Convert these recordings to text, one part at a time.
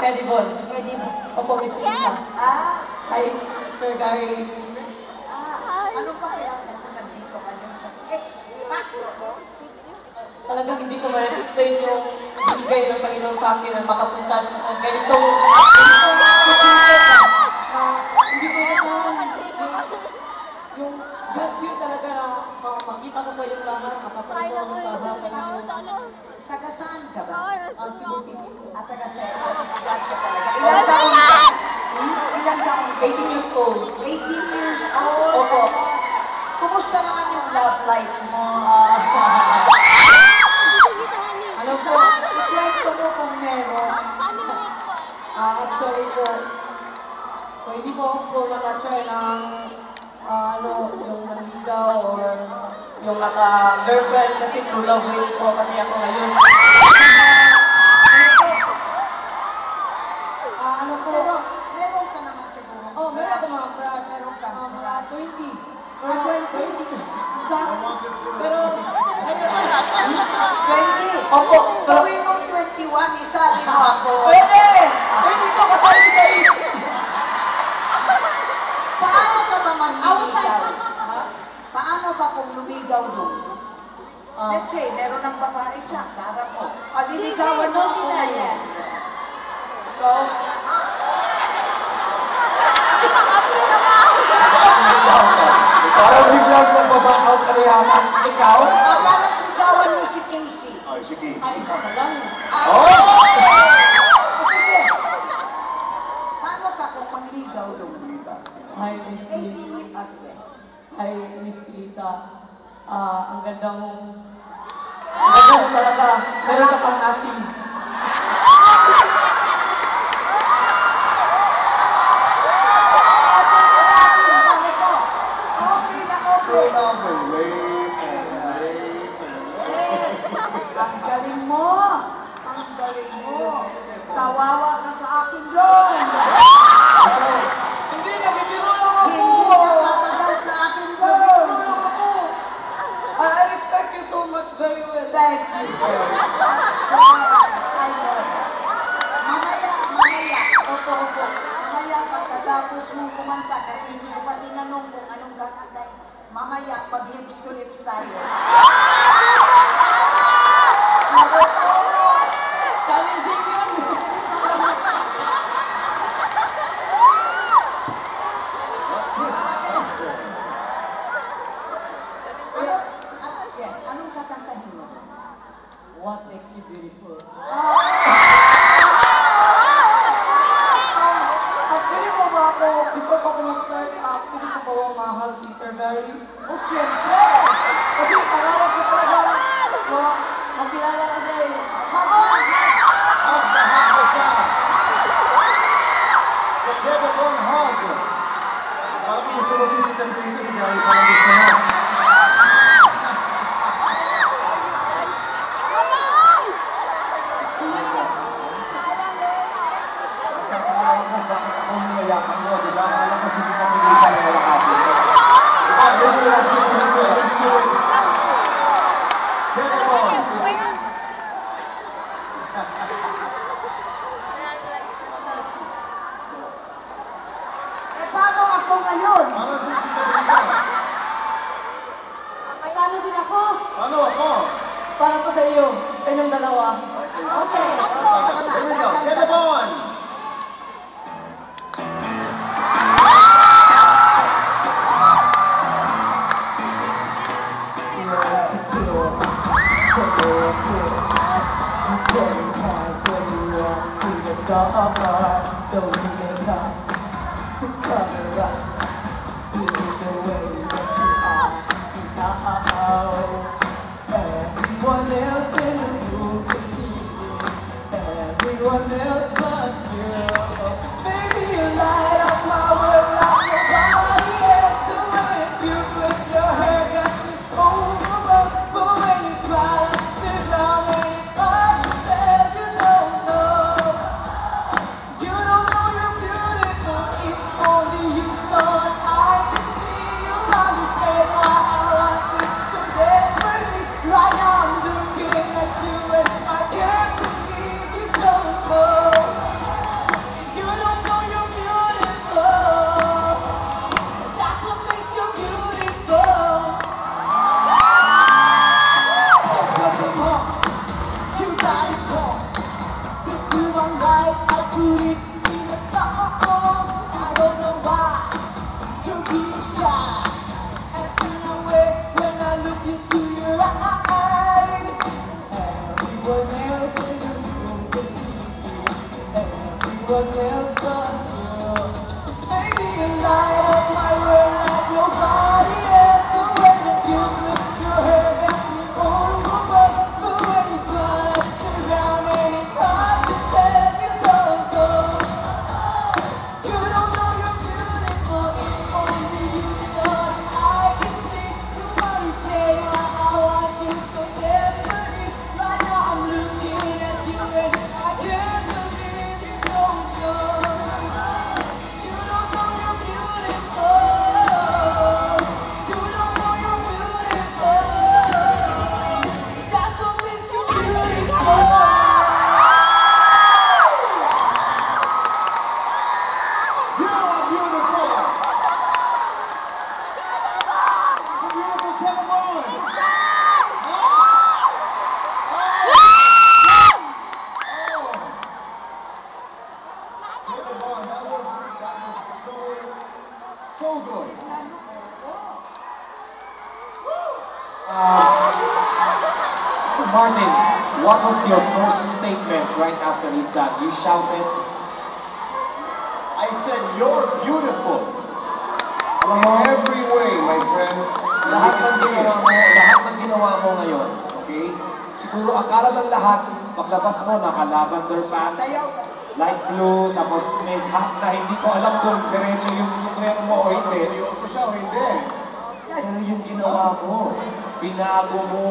Eddie Bon. Eddie Bon. Opo, Miss Lisa. Hi, Sir Gary. Anong pakiramdam mo nandito kayo sa X-Factor? Talagang hindi ko ma-explain yung bigay ng Panginoon sa akin na makapunta ng ganitong hindi ko yung just you talaga na makita ko kayong lahat, makapanood sa harapan ninyo. Taga saan ka ba? Cebu City. Taga Sigat ka talaga. Ilang taon ka? Ilang taon ka? 18 years old. 18 years old? Opo. Kumusta naman yung love life mo? Ano po? Ikwento mo kung meron. Actually po, hindi po ako naka-try ng yung nanligaw or yung naka-girlfriend kasi true love waits po kasi ako ngayon. Ano po? Pero meron ka naman siguro. Oh, meron ako mga crush. Meron ka Mga 20. 20. Pero, 20? Opo. Gawin mong 21, isali mo ako. Pwede! Pwede po kasali sa isip. Paano ka ba manliligaw? Paano ka kung lumigaw doon? Let's say, meron ng babae dyan sa harap mo. Liligawan mo ako ngayon. So, Parang biglang nagbabakaw ka yaman. Ikaw? Parang ligawan mo si Casey. Ay, sige. ay ko ka lang. Sige. Paano ka kung manligaw doon? Hi, Miss 18 Lisa. years. Hi, Miss Lisa. Ang ganda mo. Ang ganda mo talaga. Meron ka pang asim. Okay na okay. Ang galing mo! Ang galing mo! Kawawa ka sa akin doon! Hindi, nabibiro lang ako. Hindi ka tatagal sa akin doon! Nabibiro lang ako. I respect you so much very well. Thank you very much. I know. Mamaya. Opo. Mamaya pagkatapos mong kumanta kasi hindi ko pa tinanong kung anong kakantay. Mamaya mag-lips to lips tayo. Challenging yun. Yes, anong kakantahin mo? What makes you beautiful? Actually po ba ako, before pa ako mag-start, actually po ba mahal si Sir Gary? Oh, siyempre! Kasi pangarap ko talaga, makilala ka siya eh. Parang gusto mo sisitan dito si Gary. Parang gusto mo. Kung niyayakan mo, di ba? Alam ko sige ka pilitan ng wala kasi. Hindi lang Paano ako ngayon? Parang sisitan dito. Paano din ako? Ano ako? Para po sa iyo, sa inyong dalawa. Okay. Here we go. Get the ball! Don't need a time to cover up. This is the way that you are now. Everyone else in the room can see it. Everyone else but you. Baby, you light up my world like nobody else do it. You flip your hair, got me over. But when you smile, sit down and it's hard to say you don't know. You don't know your Martin, what was your first statement right after he sang? You shouted, I said, you're beautiful. alam In mo, every way, my friend. lahat ng ginawa mo ngayon, okay? Siguro akala ng lahat, paglabas mo, naka-lavender pants, Sayaw. light blue, tapos may hat na hindi ko alam kung diretso yung sombrero mo o hindi. Seryoso siya o hindi? Pero yung ginawa mo, binago mo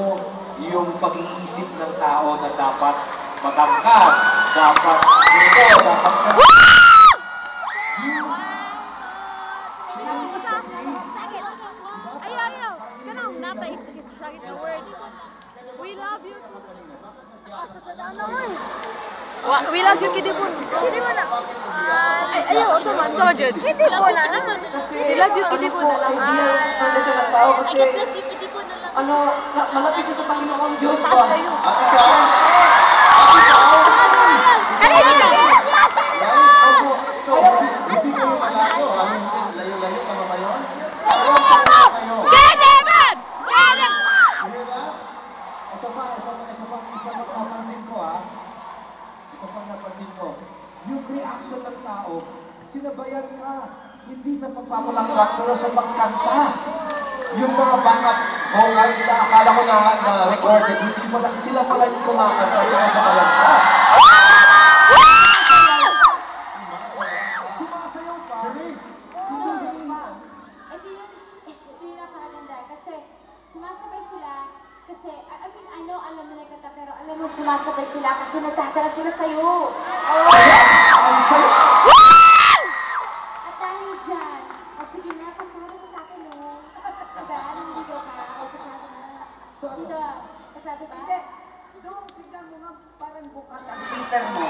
yung pag-iisip ng tao na dapat matangkad, dapat dito, dapat We love you. We love you, Kidibun. Kidibun na. Ay, ayaw, ito man. Ito, Jud. Kidibun na naman. We love you, Kidibun na lang. Ano siya ng tao kasi, Kidibun na lang. ano, malapit siya sa Panginoong Diyos ba? At ikaw? So, hindi kayo malayo, ha? Layo-layo ka ba yun? Kidibun! Sige ba? Ito pa, napansin ko ah. Ito pa napansin ko. Yung reaction ng tao, sinabayan ka. Hindi sa pagpapalaklak, pero sa pagkanta. Yung mga backup vocals na akala ko na recorded, hindi pala, sila pala yung kumakanta, sinasabayan ka. Sumasayaw ka. Cherise! Ito yung napakaganda kasi sumasabay sila kasi, I mean, I know alam mo na yung kanta pero alam mo sumasabay sila kasi nagtatala sila sa'yo. Ang saya. At dahil dyan, o sige na, pasado ka sa akin, no? Diba? Naniligaw ka, o pasado na. Dito, pasado ka? Hindi. Doon, tignan mo nga, parang bukas ang sitter mo.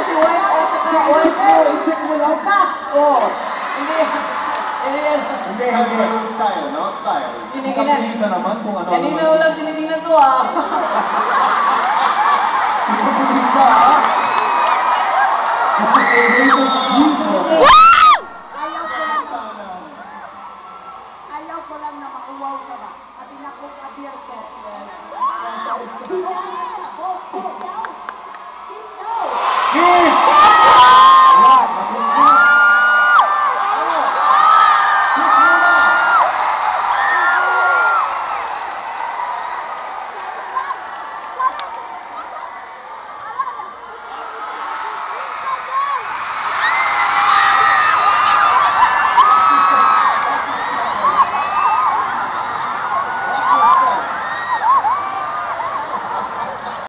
Si White at saka White Boy, check mo lang. Bukas! Oh, hindi yan. Hindi, Style hindi. ba yung style, no? Style. Tinigilan. Nakapilita naman kung ano. Kanina ulang tinitingnan to ah. Nakapilita ah. Nakapilita. Woo!